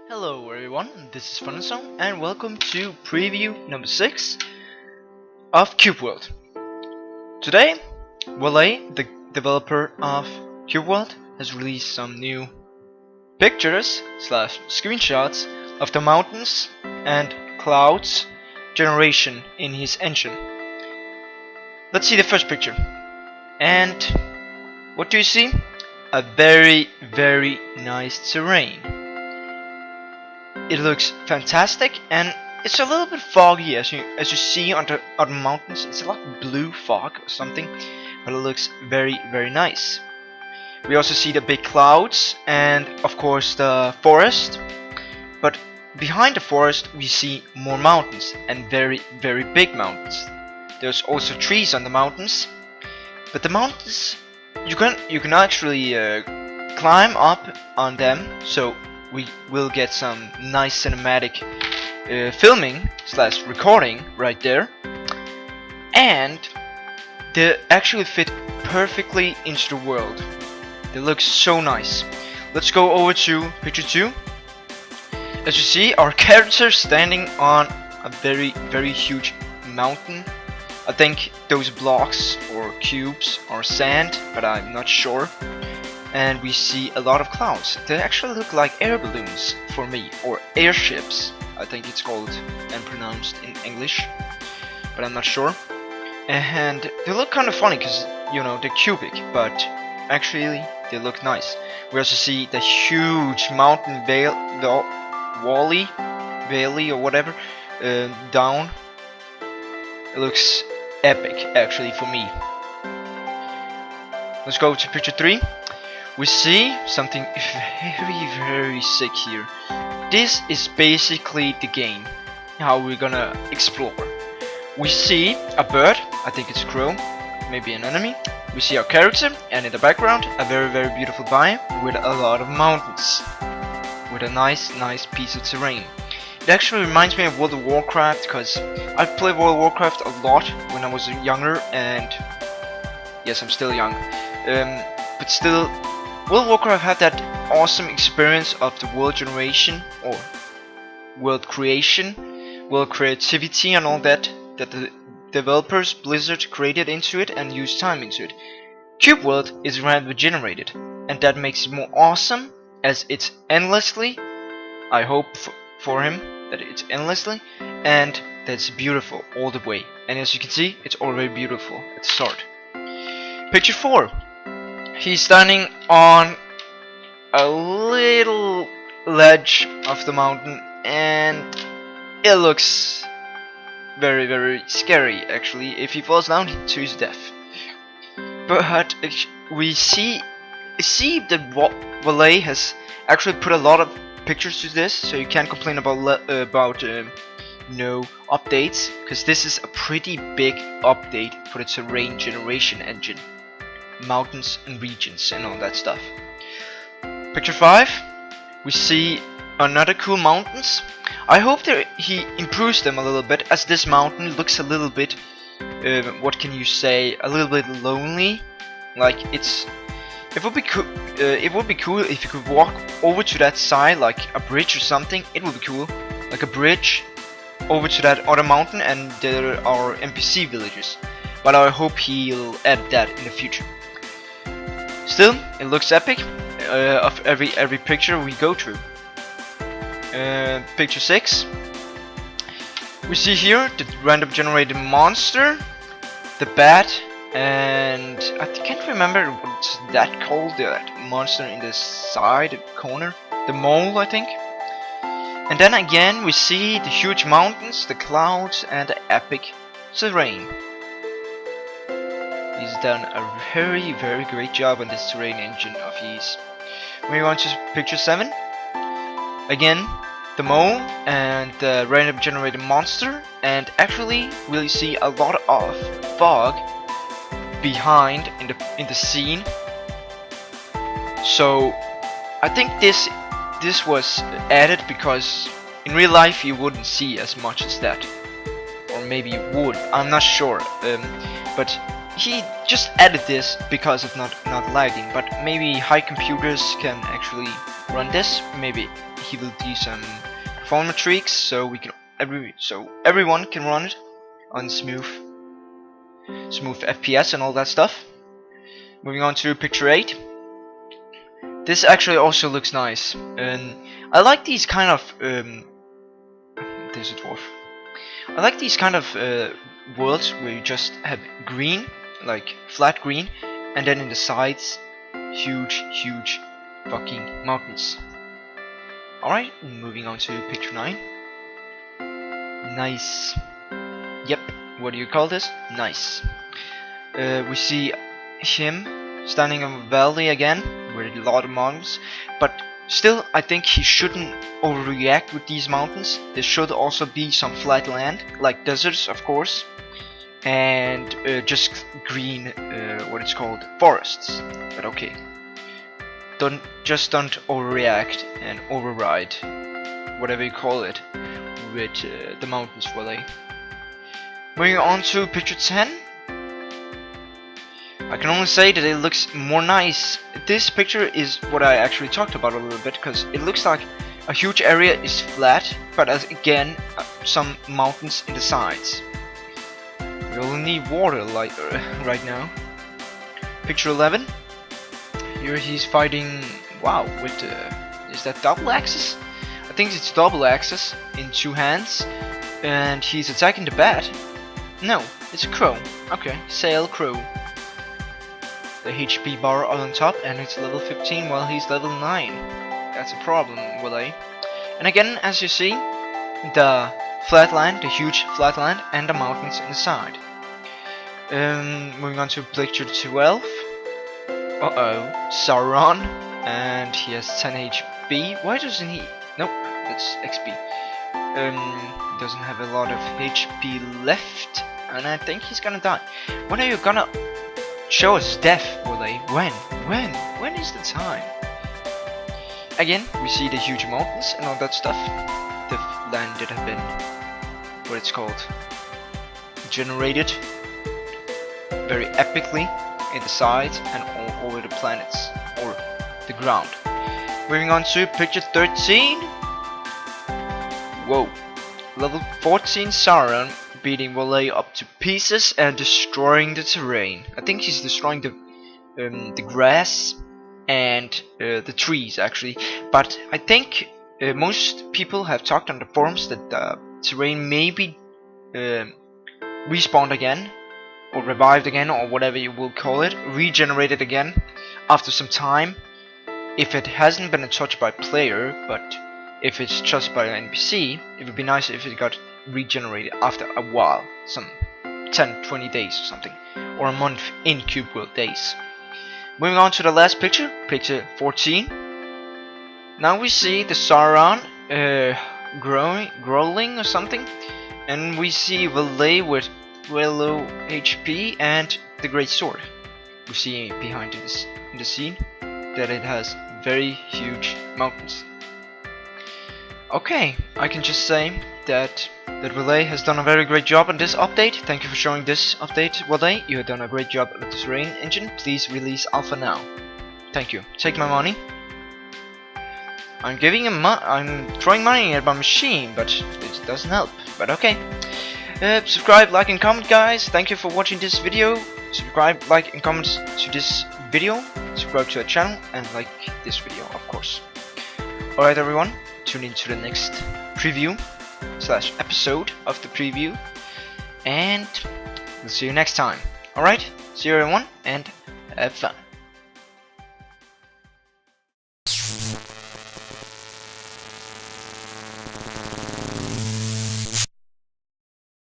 Hello everyone, this is Thunderzone and welcome to preview number 6 of Cube World. Today, Wale, the developer of Cube World, has released some new pictures / screenshots of the mountains and clouds generation in his engine. Let's see the first picture. And what do you see? A very nice terrain. It looks fantastic, and it's a little bit foggy as you see on the mountains. It's like blue fog or something, but it looks very nice. We also see the big clouds and of course the forest, but behind the forest we see more mountains, and very big mountains. There's also trees on the mountains, but the mountains you can actually climb up on them, so we will get some nice cinematic filming / recording right there, and they actually fit perfectly into the world. They look so nice. Let's go over to picture 2. As you see, our character standing on a very huge mountain. I think those blocks or cubes are sand, but I'm not sure. And we see a lot of clouds. They actually look like air balloons for me, or airships, I think it's called and pronounced in English, but I'm not sure. And they look kind of funny because, you know, they're cubic, but actually they look nice. We also see the huge mountain valley or whatever down. It looks epic actually for me. Let's go to picture 3. We see something very sick here. This is basically the game, how we're gonna explore. We see a bird, I think it's a crow, maybe an enemy. We see our character, and in the background a very beautiful biome with a lot of mountains, with a nice piece of terrain. It actually reminds me of World of Warcraft, because I played World of Warcraft a lot when I was younger, and yes, I'm still young, but still, World of Warcraft had that awesome experience of the world generation, or world creation, world creativity and all that the developers Blizzard created into it and used time into it. Cube World is randomly generated, and that makes it more awesome, as it's endlessly, I hope for him that it's endlessly, and that's beautiful all the way. And as you can see, it's already beautiful at the start. Picture 4. He's standing on a little ledge of the mountain, and it looks very scary actually. If he falls down to his death. But we see that Wale has actually put a lot of pictures to this, so you can't complain about no updates, because this is a pretty big update for the terrain generation engine. Mountains and regions and all that stuff. Picture 5. We see another cool mountains. I hope that he improves them a little bit, as this mountain looks a little bit what can you say, a little bit lonely. Like it would be cool if you could walk over to that side, like a bridge or something. It would be cool, like a bridge over to that other mountain, and there are NPC villages, but I hope he'll add that in the future. Still, it looks epic of every picture we go through. Picture 6. We see here the random generated monster, the bat, and I can't remember what's that called, that monster in the side corner, the mole I think. And then again we see the huge mountains, the clouds, and the epic terrain. He's done a very great job on this terrain engine of his. Moving on to picture 7. Again, the mole and the random generated monster, and actually we'll see a lot of fog behind in the scene. So I think this was added because in real life you wouldn't see as much as that, or maybe you would, I'm not sure, but he just added this because of not lagging, but maybe high computers can actually run this. Maybe he will do some performance tweaks so we can everyone can run it on smooth FPS and all that stuff. Moving on to picture 8. This actually also looks nice, and I like these kind of there's a dwarf. I like these kind of worlds where you just have green, like flat green, and then in the sides huge fucking mountains. Alright, moving on to picture 9. Nice. Yep, what do you call this? Nice. We see him standing in a valley again with a lot of mountains, but still I think he shouldn't overreact with these mountains. There should also be some flat land, like deserts of course, and just green, what it's called, forests. But okay, don't overreact and override, whatever you call it, with the mountains, Wally. Moving on to picture 10. I can only say that it looks more nice. This picture is what I actually talked about a little bit, because it looks like a huge area is flat, but as again some mountains in the sides. We only need water like right now. Picture 11. Here he's fighting, wow, with is that double axis? I think it's double axis in 2 hands, and he's attacking the bat. No, it's a crow. Okay, sail crow. The HP bar on top, and it's level 15 while he's level 9. That's a problem, Willie. And again, as you see, the flatland, the huge flatland, and the mountains in the side. Moving on to picture 12. Sauron, and he has 10 HP. Why doesn't he? Nope, that's XP. He doesn't have a lot of HP left, and I think he's gonna die. When are you gonna show us death, Willie? When is the time? Again, we see the huge mountains and all that stuff. The land that have been, what it's called, generated very epically in the sides and all over the planets or the ground. Moving on to picture 13. Whoa, level 14 Sauron beating Wale up to pieces and destroying the terrain. I think he's destroying the grass and the trees actually, but I think most people have talked on the forums that the terrain may be respawned again, or revived again, or whatever you will call it, regenerated again after some time, if it hasn't been touched by player. But if it's touched by an NPC, it would be nice if it got regenerated after a while, some 10-20 days or something, or a month in Cube World days. Moving on to the last picture, picture 14. Now we see the Sauron growling or something, and we see Wale with low HP and the great sword. We see behind this in the scene that it has very huge mountains. Okay, I can just say that Wale has done a very great job on this update. Thank you for showing this update, Wale. You have done a great job with the terrain engine. Please release alpha now. Thank you. Take my money. I'm throwing money at my machine, but it doesn't help. But okay. Subscribe, like, and comment, guys. Thank you for watching this video. Subscribe, like, and comment to this video. Subscribe to the channel and like this video, of course. Alright, everyone. Tune in to the next preview / episode of the preview, and we'll see you next time. Alright, see you everyone, and have fun.